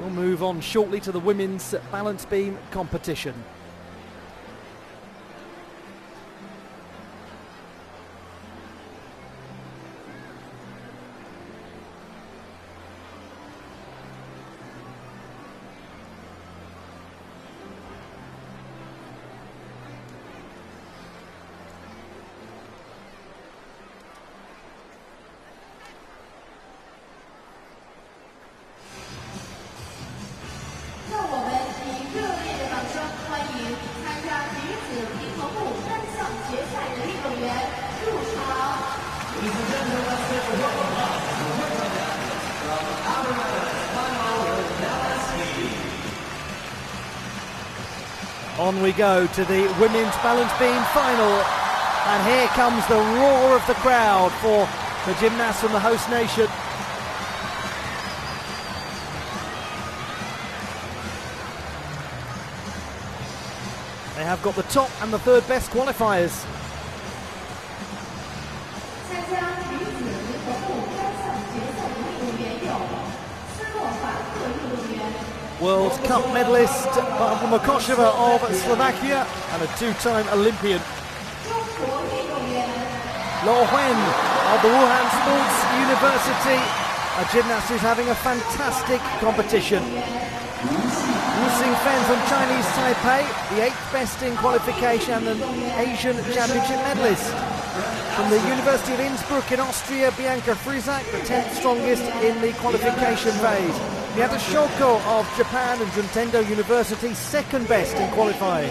We'll move on shortly to the women's balance beam competition. On we go to the women's balance beam final, and here comes the roar of the crowd for the gymnasts from the host nation. They have got the top and the third best qualifiers. World Cup medalist Barbara Mokosheva of Slovakia and a two-time Olympian. Luo Wen of the Wuhan Sports University, a gymnast who's having a fantastic competition. Wu Xingfen from Chinese Taipei, the 8th best in qualification and an Asian Championship medalist. From the University of Innsbruck in Austria, Bianca Frisak, the 10th strongest in the qualification phase. Miyata Shoko of Japan and Juntendo University, 2nd best in qualifying.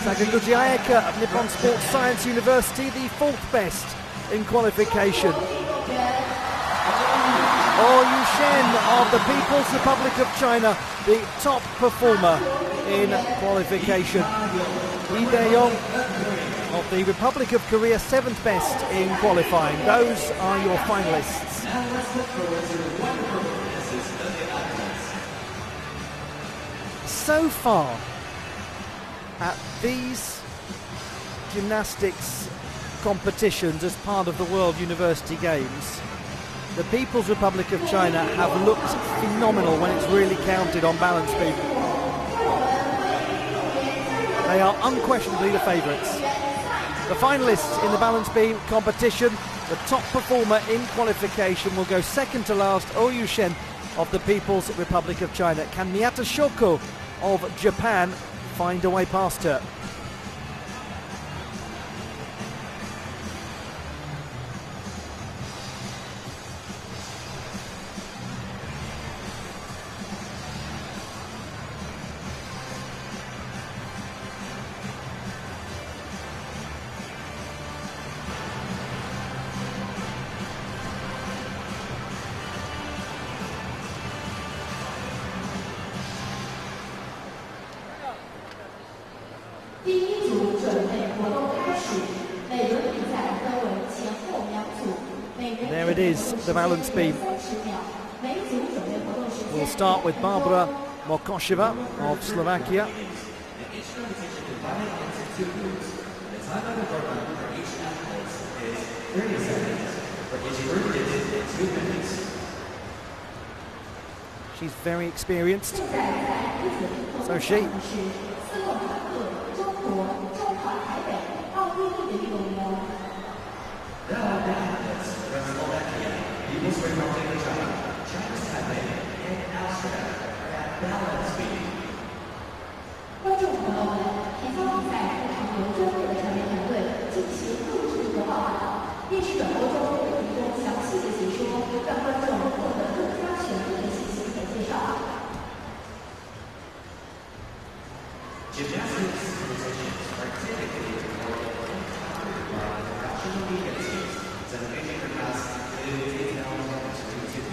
Sakaguchi Ayaka of Nippon Sports Science University, the 4th best in qualification. Yu Shen of the People's Republic of China, the top performer in qualification. Lee Dae-yong of the Republic of Korea, 7th best in qualifying. Those are your finalists. So far at these gymnastics competitions as part of the World University Games, the People's Republic of China have looked phenomenal when it's really counted on balance beam. They are unquestionably the favourites. The finalists in the balance beam competition, the top performer in qualification will go second to last, Yu Shen of the People's Republic of China. Can Miyata Shoko of Japan find a way past her? There it is, the balance beam. We'll start with Barbara Mokosheva of Slovakia. She's very experienced. So she.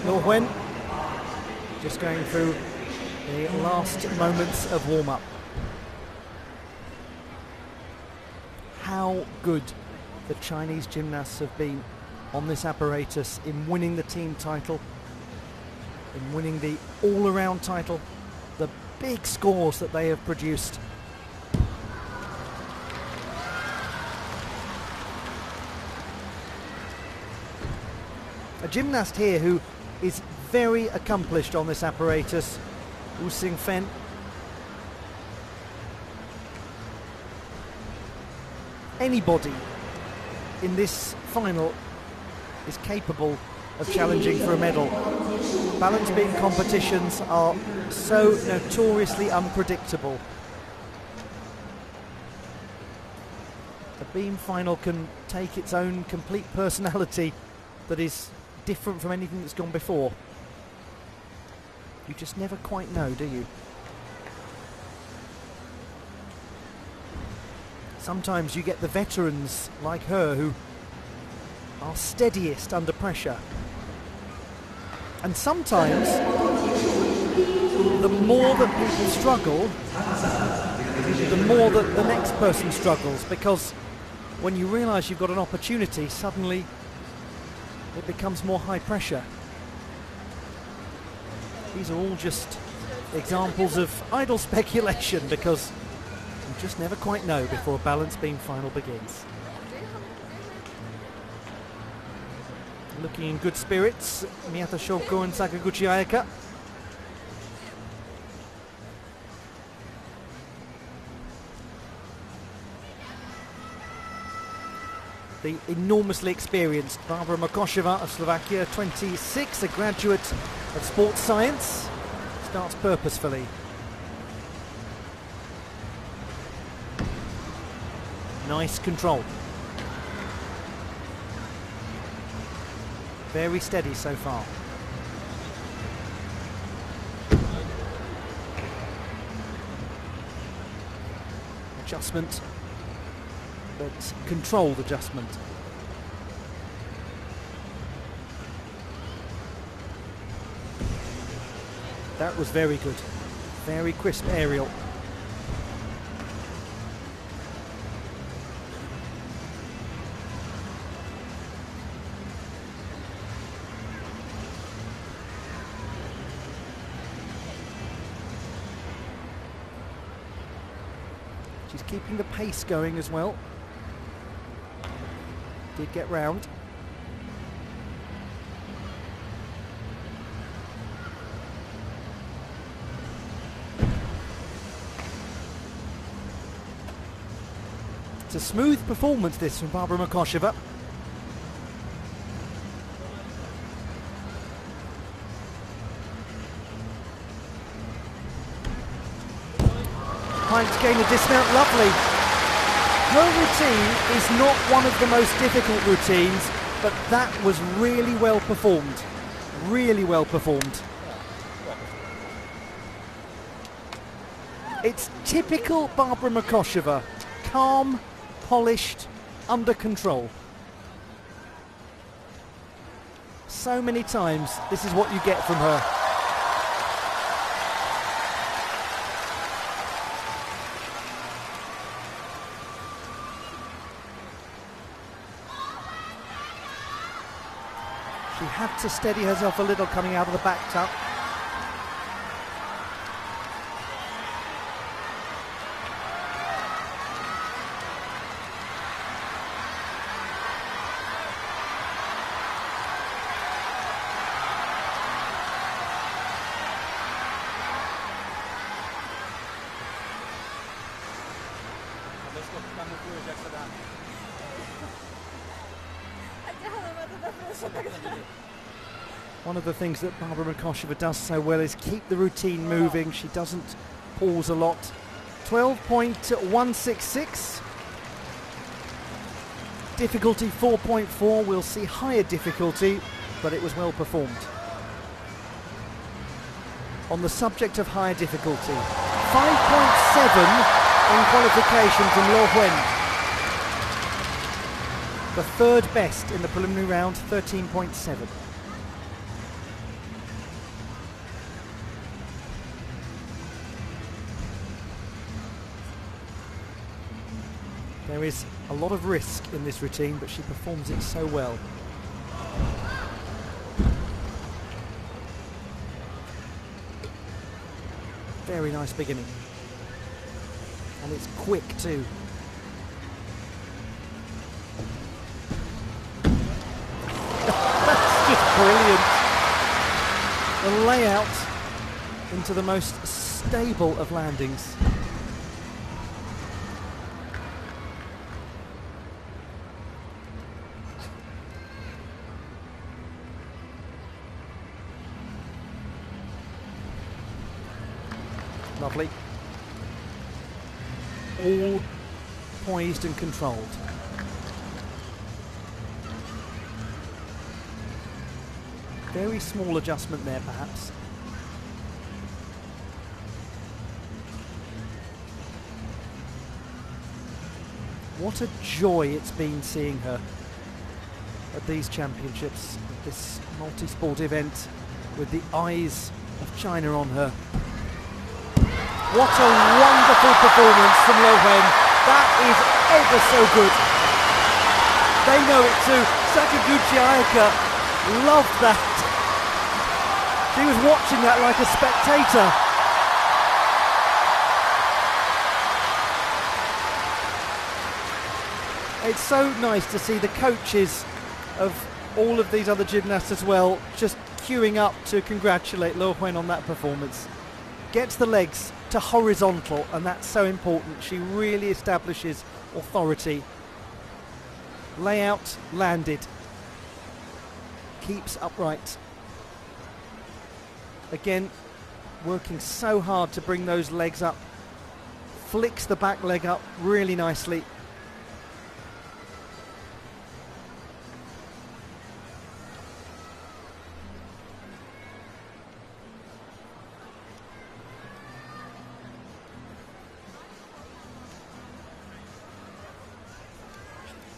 Luo Wen just going through the last moments of warm-up. How good the Chinese gymnasts have been on this apparatus in winning the team title, in winning the all-around title, the big scores that they have produced. A gymnast here who is very accomplished on this apparatus, Wu Xingfen. Anybody in this final is capable of challenging for a medal. Balance beam competitions are so notoriously unpredictable. The beam final can take its own complete personality that is different from anything that's gone before. You just never quite know, do you? Sometimes you get the veterans like her who are steadiest under pressure. And sometimes the more that people struggle, the more that the next person struggles, because when you realise you've got an opportunity, suddenly it becomes more high pressure. These are all just examples of idle speculation, because you just never quite know before a balance beam final begins. Looking in good spirits, Miyata Shoko and Sakaguchi Ayaka. The enormously experienced Barbara Makosheva of Slovakia, 26, a graduate of sports science, starts purposefully. Nice control. Very steady so far. Adjustment, but controlled adjustment. That was very good. Very crisp aerial. She's keeping the pace going as well. Did get round. It's a smooth performance, this, from Barbara Makosheva. Trying to gain a dismount, lovely. Her routine is not one of the most difficult routines, but that was really well performed. Really well performed. It's typical Barbara Makosheva. Calm, polished, under control. So many times, this is what you get from her. She had to steady herself a little coming out of the back tuck. One of the things that Barbara Makosheva does so well is keep the routine moving. She doesn't pause a lot. 12.166. Difficulty 4.4. We'll see higher difficulty, but it was well performed. On the subject of higher difficulty, 5.7 in qualification from Lo Wen. The third best in the preliminary round, 13.7. There is a lot of risk in this routine, but she performs it so well. Very nice beginning. And it's quick too. That's just brilliant. The layout into the most stable of landings. Lovely. All poised and controlled. Very small adjustment there, perhaps. What a joy it's been seeing her at these championships, at this multi-sport event, with the eyes of China on her. What a wonderful performance from Lo Wen. That is ever so good. They know it too. Sakaguchi Ayaka loved that. She was watching that like a spectator. It's so nice to see the coaches of all of these other gymnasts as well just queuing up to congratulate Lo Wen on that performance. Gets the legs to horizontal, and that's so important. She really establishes authority. Layout landed. Keeps upright. Again, working so hard to bring those legs up. Flicks the back leg up really nicely.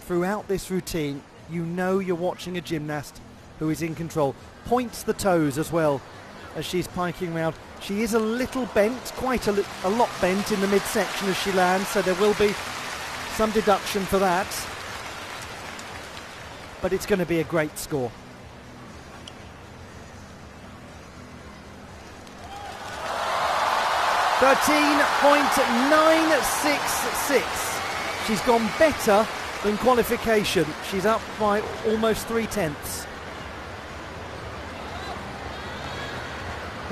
Throughout this routine, you know you're watching a gymnast who is in control. Points the toes as well as she's piking round. She is a little bent, quite a lot bent in the midsection as she lands, so there will be some deduction for that. But it's going to be a great score. .966. She's gone better in qualification. She's up by almost 3/10.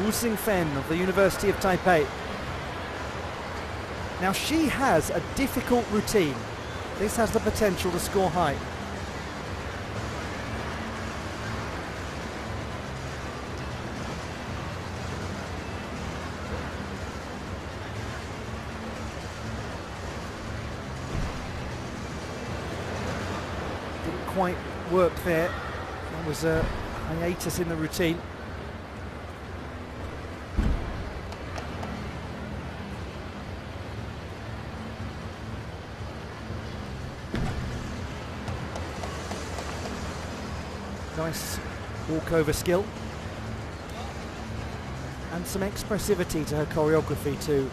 Wu Xingfen of the University of Taipei. Now she has a difficult routine. This has the potential to score high. Quite work there. There was a hiatus in the routine. Nice walkover skill. And some expressivity to her choreography too.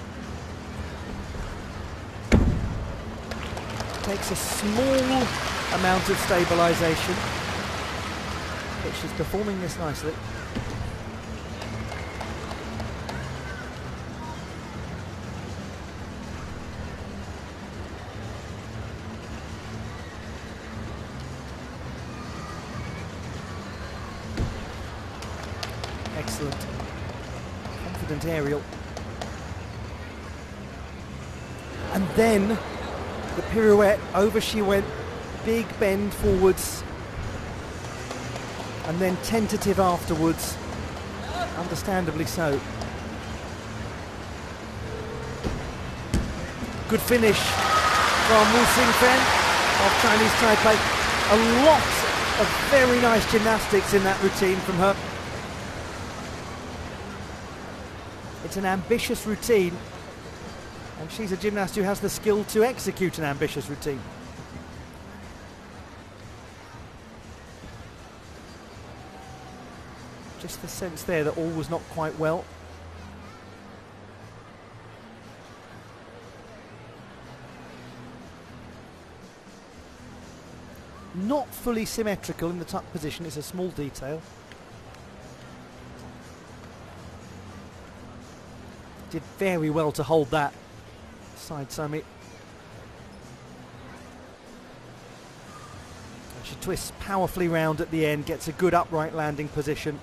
Takes a small amount of stabilisation, but she's performing this nicely. Excellent. Confident aerial. And then the pirouette, over she went. Big bend forwards, and then tentative afterwards, understandably so. Good finish from Wu Xingfen of Chinese Taipei. A lot of very nice gymnastics in that routine from her. It's an ambitious routine, and she's a gymnast who has the skill to execute an ambitious routine. Just the sense there that all was not quite well. Not fully symmetrical in the tuck position, it's a small detail. Did very well to hold that side somi. She twists powerfully round at the end, gets a good upright landing position.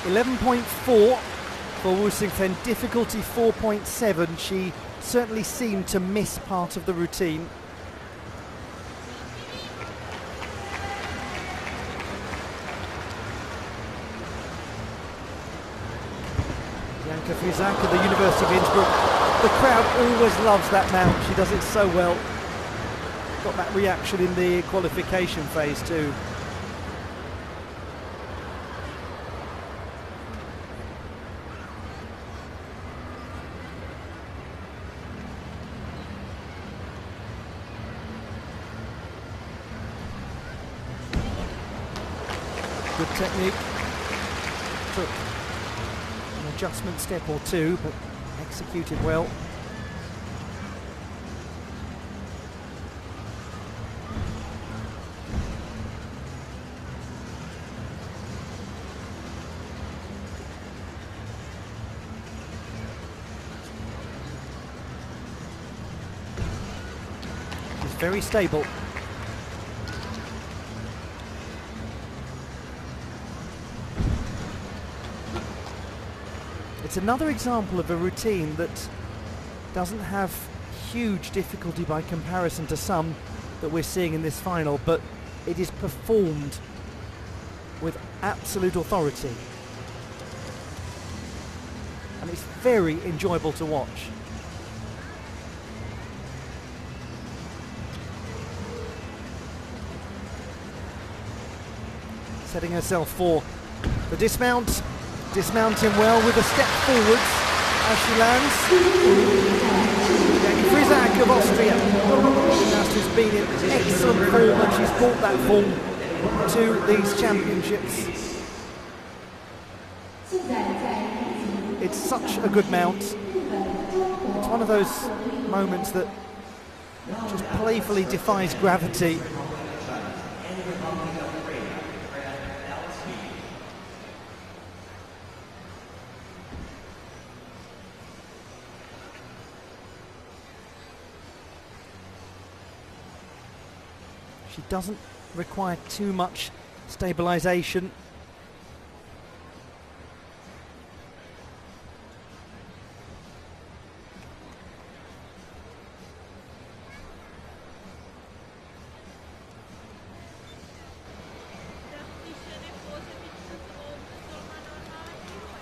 11.4 for Wu Xingfen, difficulty 4.7. She certainly seemed to miss part of the routine. Bianca Friesack of the University of Innsbruck. The crowd always loves that mount. She does it so well. Got that reaction in the qualification phase too. Good technique. Took an adjustment step or two, but executed well. She's very stable. It's another example of a routine that doesn't have huge difficulty by comparison to some that we're seeing in this final, but it is performed with absolute authority. And it's very enjoyable to watch. Setting herself for the dismount. Dismounting well with a step forwards as she lands. Friesack of Austria. Gymnast has been in excellent form and she's brought that form to these championships. It's such a good mount. It's one of those moments that just playfully defies gravity. She doesn't require too much stabilization.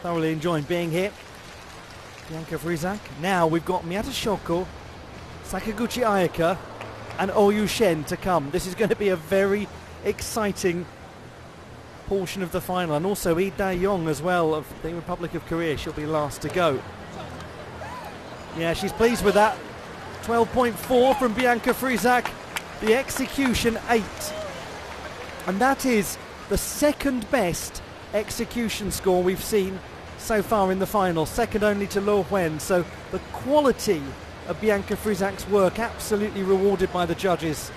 Thoroughly enjoying being here. Bianca Friesack. Now we've got Miyata Shoko, Sakaguchi Ayaka and Oyu Shen to come. This is going to be a very exciting portion of the final, and also Lee Dae-yong as well of the Republic of Korea. She'll be last to go. Yeah, she's pleased with that. 12.4 from Bianca Friesack. The execution 8. And that is the second best execution score we've seen so far in the final, second only to Luo Wen. So the quality of Bianca Friesack's work absolutely rewarded by the judges.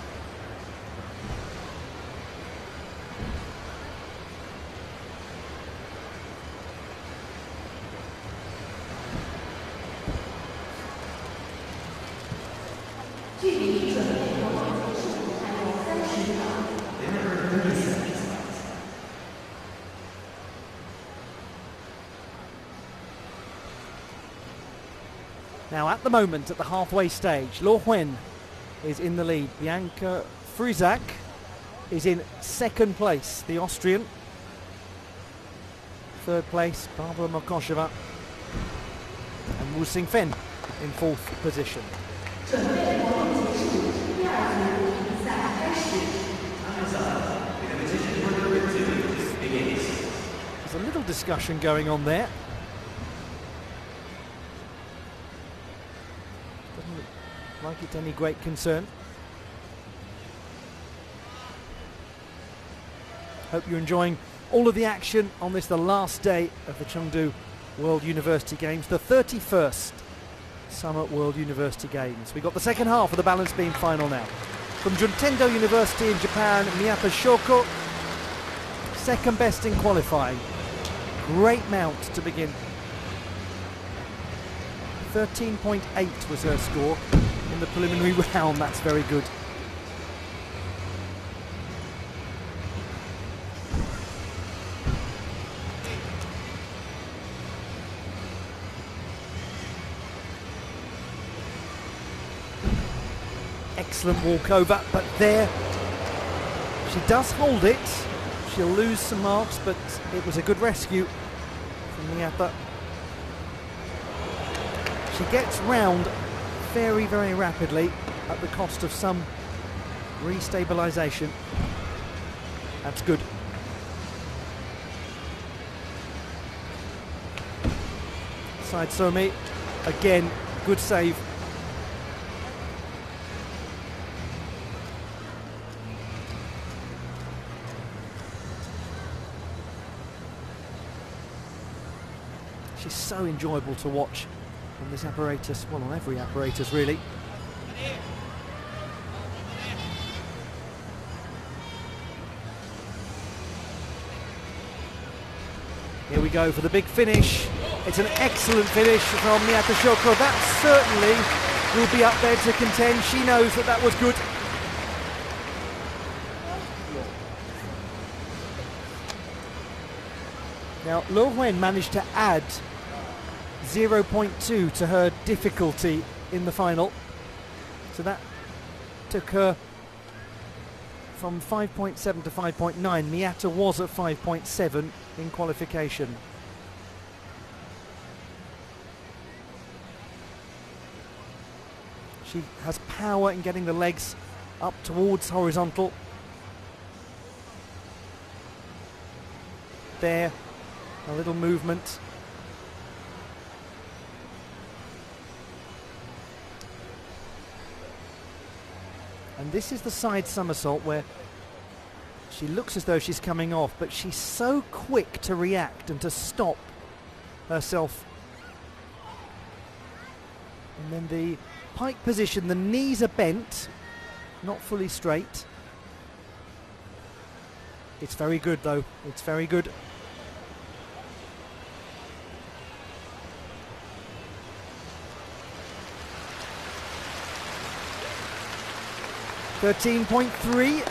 Now at the moment, at the halfway stage, Luo Wen is in the lead. Bianca Friesack is in second place, the Austrian. Third place, Barbara Mokosheva. And Wu Xingfen in fourth position. There's a little discussion going on there. Like it's any great concern. Hope you're enjoying all of the action on this, the last day of the Chengdu World University Games, the 31st Summer World University Games. We've got the second half of the balance beam final now. From Juntendo University in Japan, Miyata Shoko, second best in qualifying. Great mount to begin. 13.8 was her score in the preliminary round. That's very good. excellent walkover, but there she does hold it. She'll lose some marks, but it was a good rescue from Miyata. She gets round very, very rapidly at the cost of some restabilisation. That's good. Side Somi, again, good save. She's so enjoyable to watch on this apparatus, well, on every apparatus really. Here we go for the big finish. It's an excellent finish from Miyata Shoko. That certainly will be up there to contend. She knows that that was good. Now, Lo Wen managed to add 0.2 to her difficulty in the final. So that took her from 5.7 to 5.9. Miyata was at 5.7 in qualification. She has power in getting the legs up towards horizontal. There, a little movement. And this is the side somersault where she looks as though she's coming off, but she's so quick to react and to stop herself. And then the pike position, the knees are bent, not fully straight. It's very good though, it's very good. .3.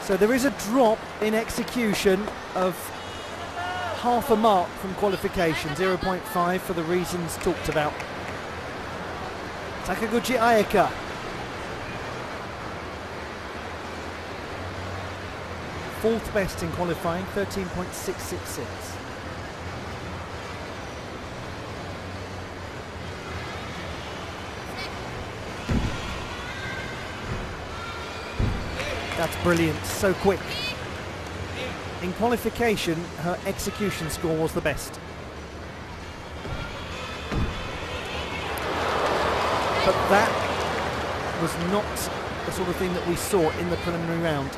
So there is a drop in execution of half a mark from qualification, 0.5 for the reasons talked about. Sakaguchi Ayaka. Fourth best in qualifying, 13.666. That's brilliant, so quick. In qualification, her execution score was the best. But that was not the sort of thing that we saw in the preliminary round.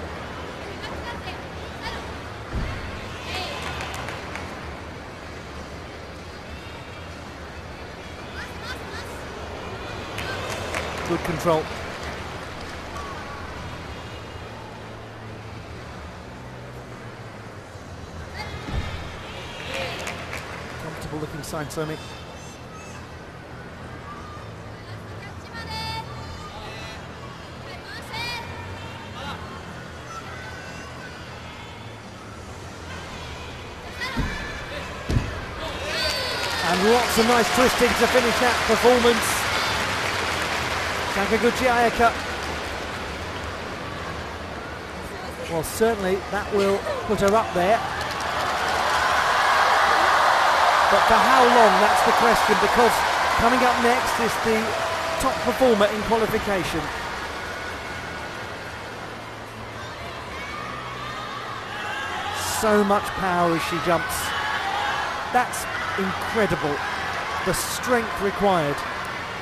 Good control. Comfortable looking side Somi. And lots of nice twisting to finish that performance. Sakaguchi Ayaka. Well, certainly that will put her up there. But for how long, that's the question, because coming up next is the top performer in qualification. So much power as she jumps. That's incredible. The strength required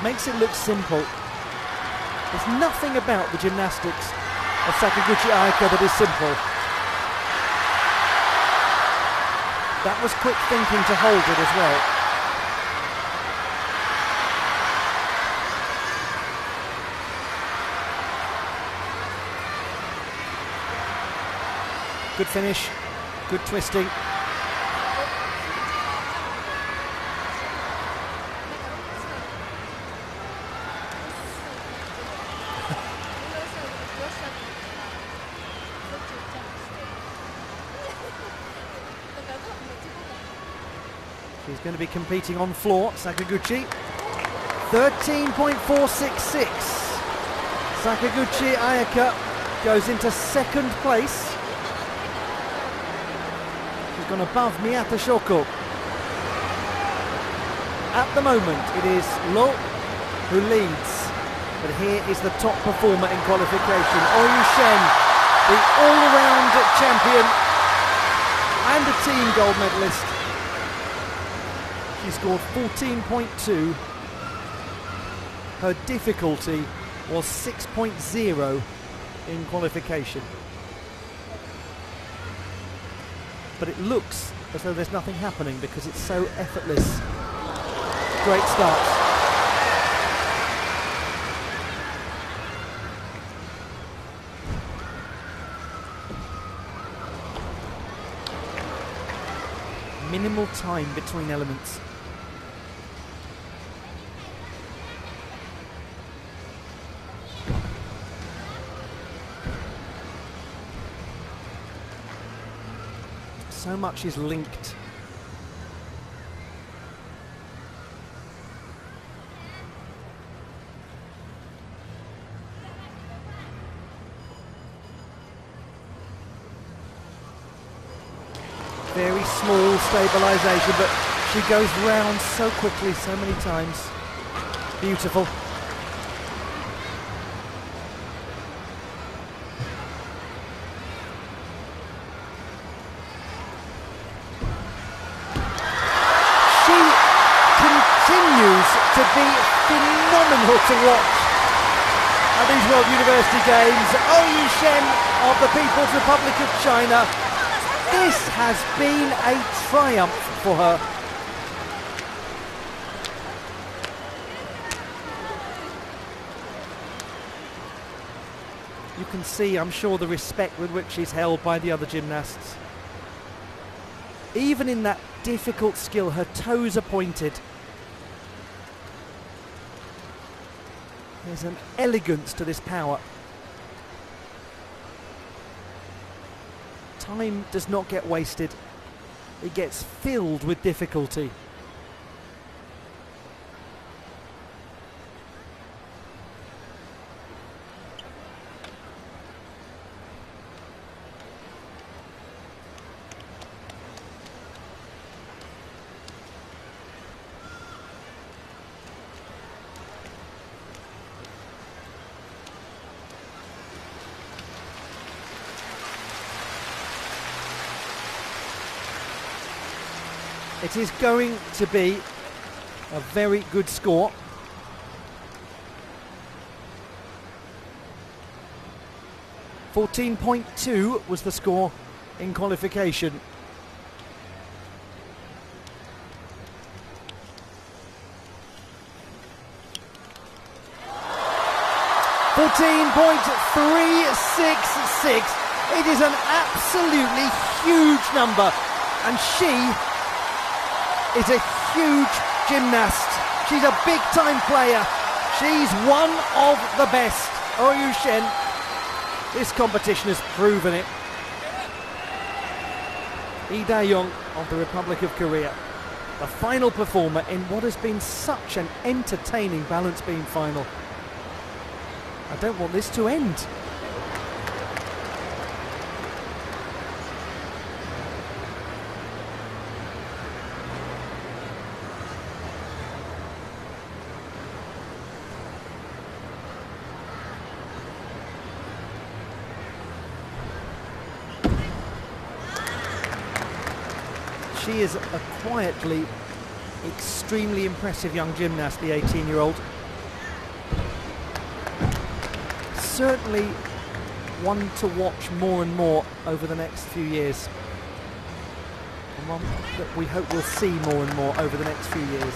makes it look simple. There's nothing about the gymnastics of Sakaguchi Ayaka that is simple. That was quick thinking to hold it as well. Good finish, good twisting. She's going to be competing on floor, Sakaguchi. 13.466. Sakaguchi Ayaka goes into second place. She's gone above Miyata Shoko. At the moment it is Lo who leads, but here is the top performer in qualification, Oyu Shen, the all-round champion and a team gold medalist. She scored 14.2. Her difficulty was 6.0 in qualification. But it looks as though there's nothing happening because it's so effortless. Great start. Minimal time between elements. So much is linked. Very small stabilisation, but she goes round so quickly, so many times. Beautiful. She continues to be phenomenal to watch at these World University Games. Oyu Shen of the People's Republic of China. This has been a triumph for her. You can see, I'm sure, the respect with which she's held by the other gymnasts. Even in that difficult skill, her toes are pointed. There's an elegance to this power. Time does not get wasted. It gets filled with difficulty. It is going to be a very good score. .2 was the score in qualification. .366. It is an absolutely huge number, and she is a huge gymnast. She's a big-time player. She's one of the best. Oyu Shen, this competition has proven it. Lee Da-young of the Republic of Korea, the final performer in what has been such an entertaining balance beam final. I don't want this to end. She is a quietly extremely impressive young gymnast, the 18-year-old. Certainly one to watch more and more over the next few years. And one that we hope we'll see more and more over the next few years.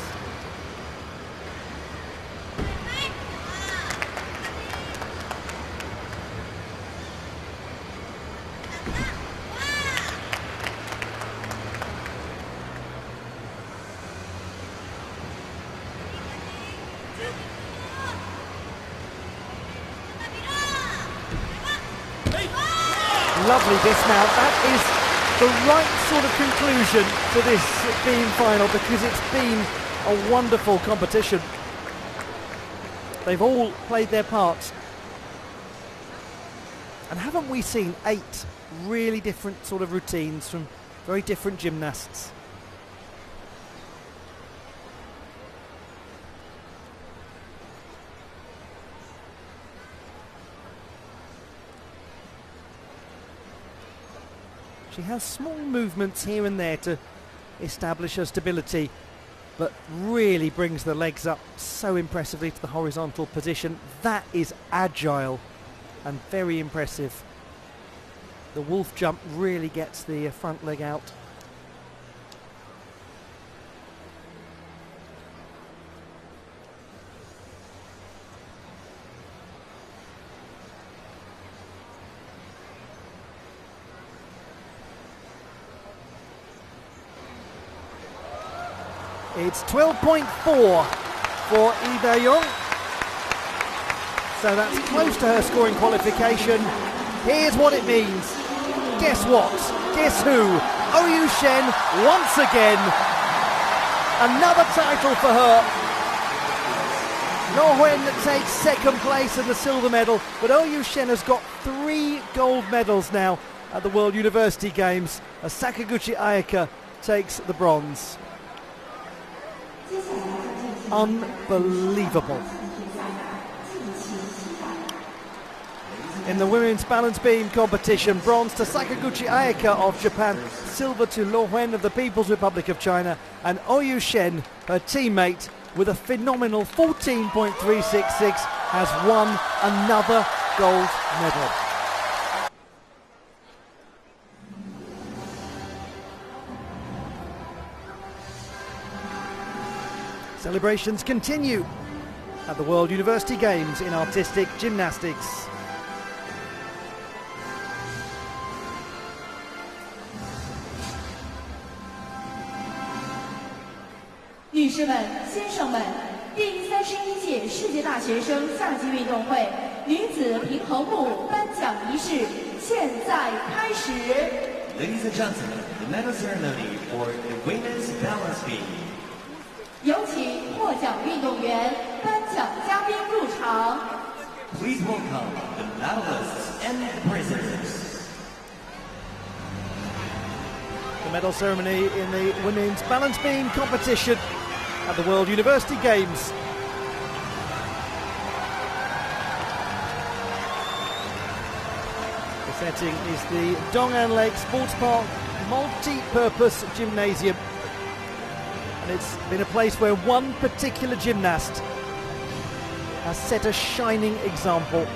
Lovely dismount. That is the right sort of conclusion to this beam final, because it's been a wonderful competition. They've all played their parts. And haven't we seen 8 really different sort of routines from very different gymnasts? She has small movements here and there to establish her stability, but really brings the legs up so impressively to the horizontal position. That is agile and very impressive. The wolf jump really gets the front leg out. It's 12.4 for Lee Bae-yong. So that's close to her scoring qualification. Here's what it means. Guess what? Guess who? Oyu Shen once again. Another title for her. Lo Wen takes second place in the silver medal, but Oyu Shen has got 3 gold medals now at the World University Games, as Sakaguchi Ayaka takes the bronze. Unbelievable. In the women's balance beam competition, bronze to Sakaguchi Ayaka of Japan, silver to Lo Wen of the People's Republic of China, and Oyu Shen, her teammate, with a phenomenal 14.366, has won another gold medal. Celebrations continue at the World University Games in artistic gymnastics. 女士们、先生们，第31届世界大学生夏季运动会女子平衡木颁奖仪式现在开始。Ladies and gentlemen, the medal ceremony for the women's balance beam. 有请获奖运动员、颁奖嘉宾入场。Please welcome the medalists and the prisoners. The medal ceremony in the women's balance beam competition at the World University Games. The setting is the Dong'an Lake Sports Park multi-purpose gymnasium. And it's been a place where one particular gymnast has set a shining example.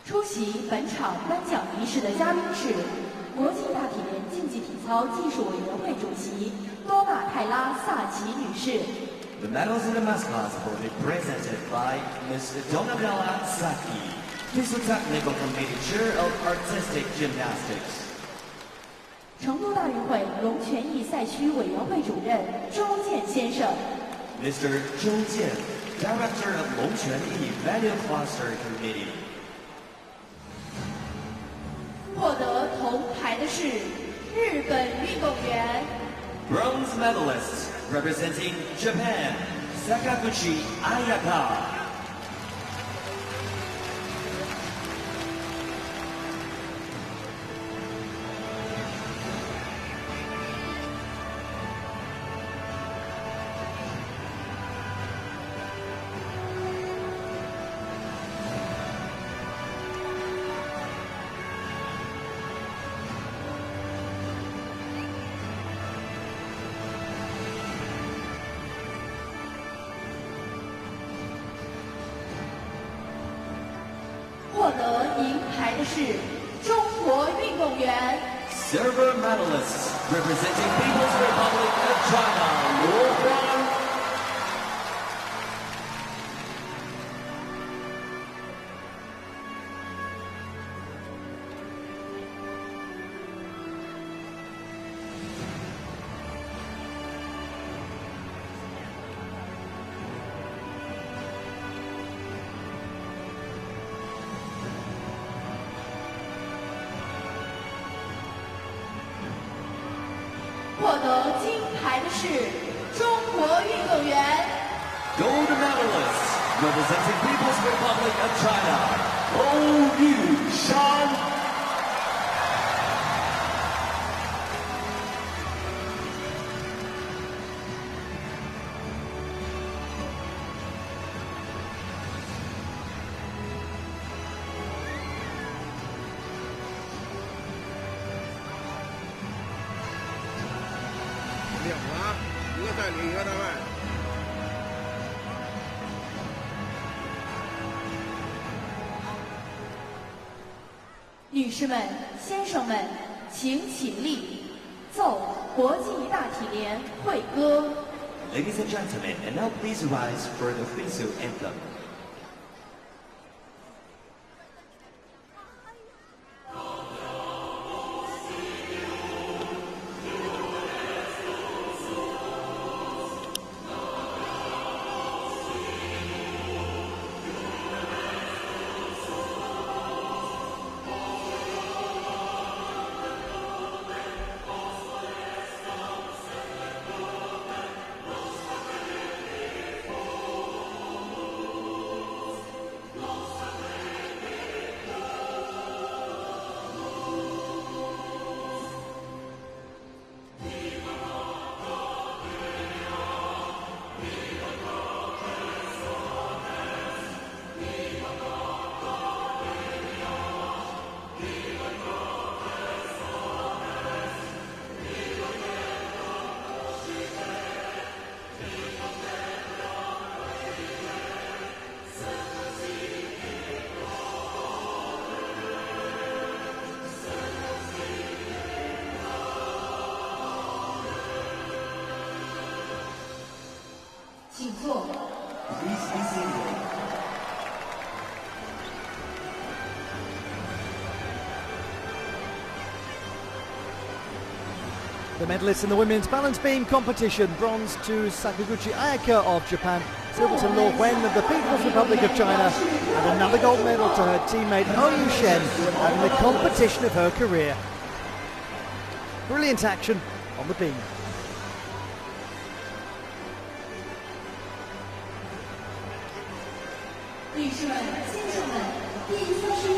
出席本场颁奖仪式的嘉宾是国际大体联竞技体操技术委员会主席多纳泰拉·萨奇女士。The medals and the mascots will be presented by Ms. Donatella Saki, Physiotechnical Committee Chair of Artistic Gymnastics. 成都大运会龙泉驿赛区委员会主任周健先生。Mr. Zhou Jian, Director of Longquan Yi Value Cluster Committee. 获得铜牌的是日本运动员。Bronze medalists representing Japan, Sakaguchi Ayaka. Silver medalists representing People's Republic of China, Luo Huan. 获得金牌的是中国运动员。Gold medalist representing People's Republic of China, Ou Shan. 两个，一个带领，一个在外。女士们、先生们，请起立，奏国际大体联会歌。 Ladies and gentlemen, and now please rise for the official anthem. Please be seated. The medalists in the women's balance beam competition: bronze to Sakaguchi Ayaka of Japan, silver to Luo Wen of the People's Republic of China, and another gold medal to her teammate Ou Shen, having the competition of her career. Brilliant action on the beam. 女士们、先生们，第34